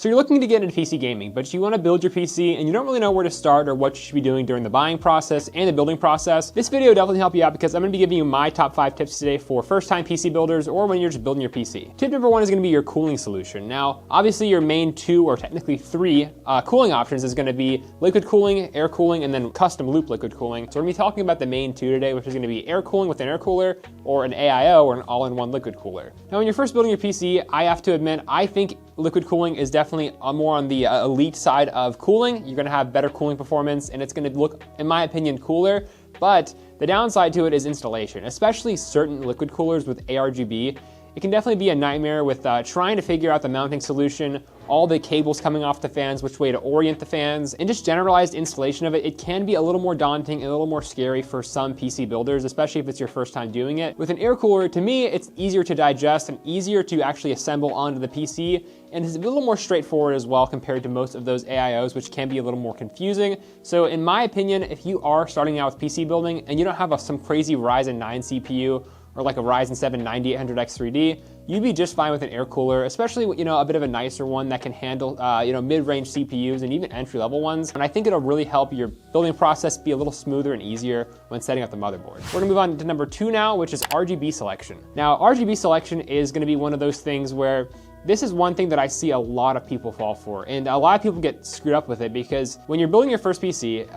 So you're looking to get into PC gaming, but you want to build your PC and you don't really know where to start or what you should be doing during the buying process and the building process. This video will definitely help you out because I'm going to be giving you my top 5 tips today for first-time PC builders or when you're just building your PC. Tip number 1 is going to be your cooling solution. Now, obviously your main 2 or technically 3 cooling options is going to be liquid cooling, air cooling, and then custom loop liquid cooling. So we're going to be talking about the main 2 today, which is going to be air cooling with an air cooler or an AIO or an all-in-one liquid cooler. Now, when you're first building your PC, I have to admit, I think liquid cooling is definitely more on the elite side of cooling. You're gonna have better cooling performance and it's gonna look, in my opinion, cooler, but the downside to it is installation, especially certain liquid coolers with ARGB. It can definitely be a nightmare with trying to figure out the mounting solution, all the cables coming off the fans, which way to orient the fans, and just generalized installation of it. It can be a little more daunting and a little more scary for some PC builders, especially if it's your first time doing it. With an air cooler, to me, it's easier to digest and easier to actually assemble onto the PC, and it's a little more straightforward as well compared to most of those AIOs, which can be a little more confusing. So in my opinion, if you are starting out with PC building and you don't have some crazy Ryzen 9 CPU, or like a Ryzen 7 9800X3D, you'd be just fine with an air cooler, especially a bit of a nicer one that can handle mid-range CPUs and even entry-level ones. And I think it'll really help your building process be a little smoother and easier when setting up the motherboard. We're gonna move on to number 2 now, which is RGB selection. Now, RGB selection is gonna be one of those things where this is one thing that I see a lot of people fall for, and a lot of people get screwed up with it because when you're building your first PC,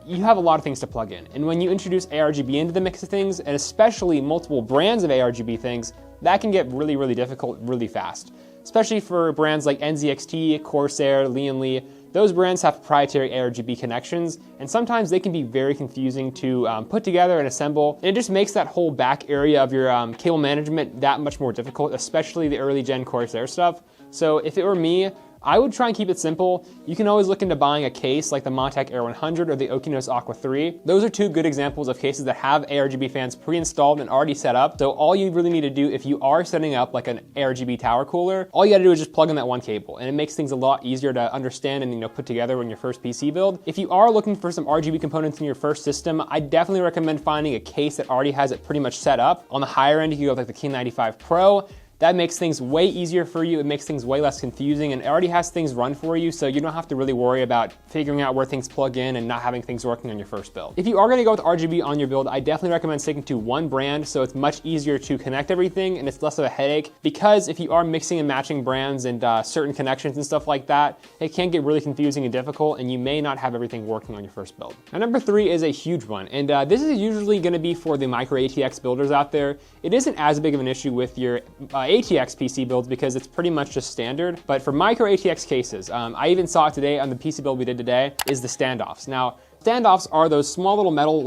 you have a lot of things to plug in. And when you introduce ARGB into the mix of things, and especially multiple brands of ARGB things, that can get really, really difficult really fast. Especially for brands like NZXT, Corsair, Li. Those brands have proprietary ARGB connections, and sometimes they can be very confusing to put together and assemble. And it just makes that whole back area of your cable management that much more difficult, especially the early gen Corsair stuff. So if it were me, I would try and keep it simple. You can always look into buying a case like the Montech Air 100 or the Okinos Aqua 3. Those are 2 good examples of cases that have ARGB fans pre-installed and already set up. So all you really need to do if you are setting up like an ARGB tower cooler, all you gotta do is just plug in that one cable, and it makes things a lot easier to understand and put together when your first PC build. If you are looking for some RGB components in your first system, I definitely recommend finding a case that already has it pretty much set up. On the higher end, you can go with like the King 95 Pro. That makes things way easier for you. It makes things way less confusing, and it already has things run for you, so you don't have to really worry about figuring out where things plug in and not having things working on your first build. If you are gonna go with RGB on your build, I definitely recommend sticking to one brand so it's much easier to connect everything and it's less of a headache, because if you are mixing and matching brands and certain connections and stuff like that, it can get really confusing and difficult, and you may not have everything working on your first build. Now, number 3 is a huge one, and this is usually gonna be for the micro ATX builders out there. It isn't as big of an issue with your ATX PC builds because it's pretty much just standard. But for micro ATX cases, I even saw it today on the PC build we did today, is the standoffs. Now, standoffs are those small little metal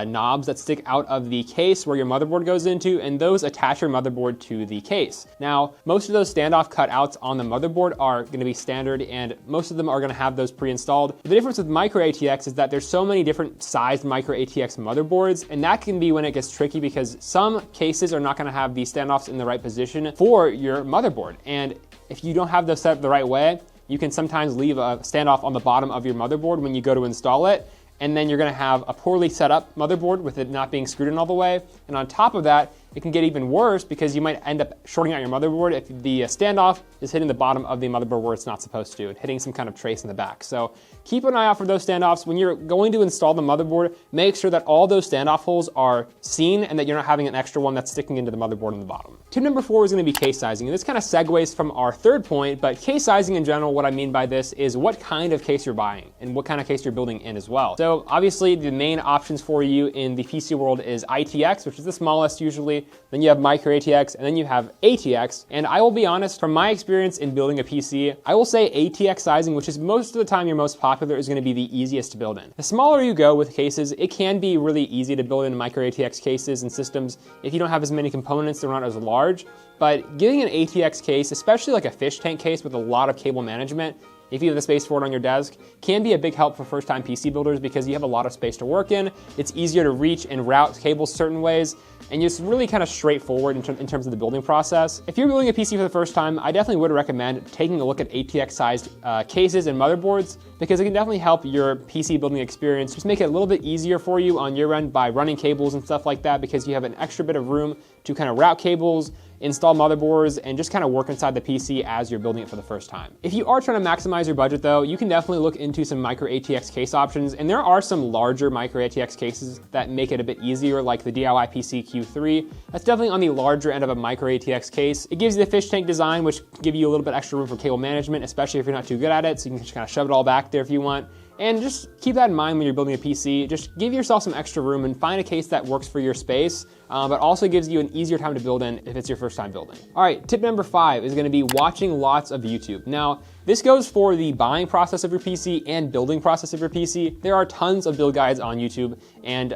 knobs that stick out of the case where your motherboard goes into, and those attach your motherboard to the case. Now, most of those standoff cutouts on the motherboard are gonna be standard, and most of them are gonna have those pre-installed. The difference with micro ATX is that there's so many different sized micro ATX motherboards, and that can be when it gets tricky because some cases are not gonna have the standoffs in the right position for your motherboard. And if you don't have those set up the right way, you can sometimes leave a standoff on the bottom of your motherboard when you go to install it, and then you're gonna have a poorly set up motherboard with it not being screwed in all the way. And on top of that, it can get even worse because you might end up shorting out your motherboard if the standoff is hitting the bottom of the motherboard where it's not supposed to, and hitting some kind of trace in the back. So keep an eye out for those standoffs. When you're going to install the motherboard, make sure that all those standoff holes are seen and that you're not having an extra one that's sticking into the motherboard on the bottom. Tip number 4 is gonna be case sizing. And this kind of segues from our 3rd point, but case sizing in general, what I mean by this is what kind of case you're buying and what kind of case you're building in as well. So obviously the main options for you in the PC world is ITX, which is the smallest usually. Then you have micro ATX, and then you have ATX. And I will be honest, from my experience in building a PC, I will say ATX sizing, which is most of the time your most popular, is gonna be the easiest to build in. The smaller you go with cases, it can be really easy to build in micro ATX cases and systems if you don't have as many components, they're not as large. But getting an ATX case, especially like a fish tank case with a lot of cable management, if you have the space for it on your desk, can be a big help for first-time PC builders because you have a lot of space to work in. It's easier to reach and route cables certain ways, and it's really kind of straightforward in terms of the building process. If you're building a PC for the first time, I definitely would recommend taking a look at ATX-sized cases and motherboards because it can definitely help your PC building experience. Just make it a little bit easier for you on your end by running cables and stuff like that because you have an extra bit of room to kind of route cables install motherboards, and just kind of work inside the PC as you're building it for the first time. If you are trying to maximize your budget though, you can definitely look into some micro ATX case options, and there are some larger micro ATX cases that make it a bit easier, like the DIY PC Q3. That's definitely on the larger end of a micro ATX case. It gives you the fish tank design, which can give you a little bit extra room for cable management, especially if you're not too good at it, so you can just kind of shove it all back there if you want. And just keep that in mind when you're building a PC. Just give yourself some extra room and find a case that works for your space, but also gives you an easier time to build in if it's your first time building. All right, tip number 5 is gonna be watching lots of YouTube. Now, this goes for the buying process of your PC and building process of your PC. There are tons of build guides on YouTube, and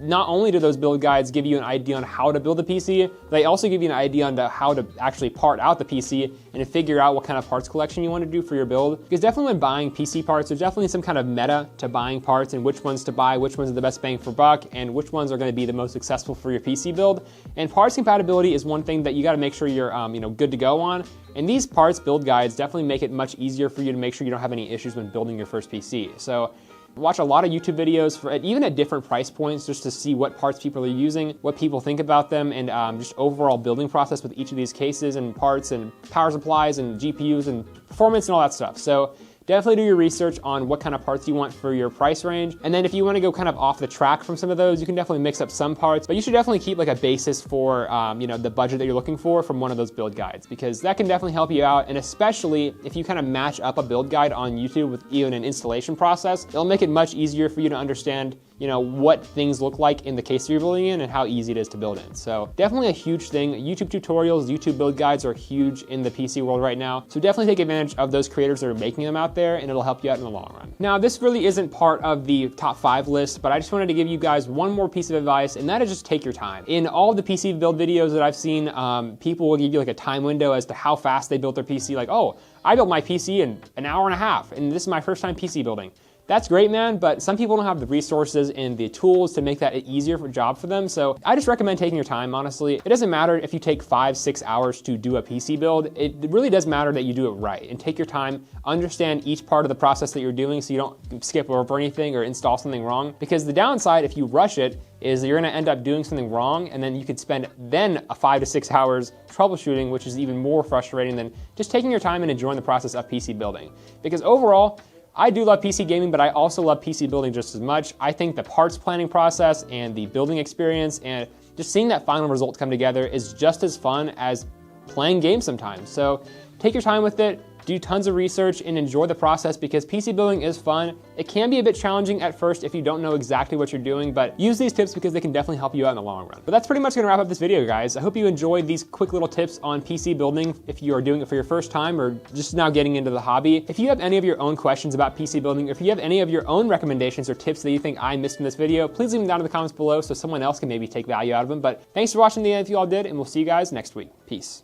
not only do those build guides give you an idea on how to build a PC, they also give you an idea on how to actually part out the PC and to figure out what kind of parts collection you want to do for your build. Because definitely when buying PC parts, there's definitely some kind of meta to buying parts and which ones to buy, which ones are the best bang for buck, and which ones are going to be the most successful for your PC build. And parts compatibility is one thing that you got to make sure you're good to go on. And these parts build guides definitely make it much easier for you to make sure you don't have any issues when building your first PC. So watch a lot of YouTube videos for even at different price points, just to see what parts people are using, what people think about them, and just overall building process with each of these cases and parts and power supplies and GPUs and performance and all that stuff. So definitely do your research on what kind of parts you want for your price range. And then if you want to go kind of off the track from some of those, you can definitely mix up some parts, but you should definitely keep like a basis for the budget that you're looking for from one of those build guides, because that can definitely help you out. And especially if you kind of match up a build guide on YouTube with even an installation process, it'll make it much easier for you to understand what things look like in the case you're building in and how easy it is to build in. So definitely a huge thing. YouTube tutorials, YouTube build guides are huge in the PC world right now. So definitely take advantage of those creators that are making them out there, and it'll help you out in the long run. Now, this really isn't part of the top 5 list, but I just wanted to give you guys one more piece of advice, and that is just take your time. In all of the PC build videos that I've seen, people will give you like a time window as to how fast they built their PC. Like, oh, I built my PC in an hour and a half, and this is my first time PC building. That's great, man, but some people don't have the resources and the tools to make that an easier job for them. So I just recommend taking your time, honestly. It doesn't matter if you take 5-6 hours to do a PC build. It really does matter that you do it right and take your time, understand each part of the process that you're doing so you don't skip over anything or install something wrong. Because the downside, if you rush it, is you're gonna end up doing something wrong, and then you could spend a 5 to 6 hours troubleshooting, which is even more frustrating than just taking your time and enjoying the process of PC building. Because overall, I do love PC gaming, but I also love PC building just as much. I think the parts planning process and the building experience and just seeing that final result come together is just as fun as playing games sometimes. So take your time with it, do tons of research, and enjoy the process, because PC building is fun. It can be a bit challenging at first if you don't know exactly what you're doing, but use these tips because they can definitely help you out in the long run. But that's pretty much gonna wrap up this video, guys. I hope you enjoyed these quick little tips on PC building if you are doing it for your first time or just now getting into the hobby. If you have any of your own questions about PC building, or if you have any of your own recommendations or tips that you think I missed in this video, please leave them down in the comments below so someone else can maybe take value out of them. But thanks for watching the end if you all did, and we'll see you guys next week. Peace.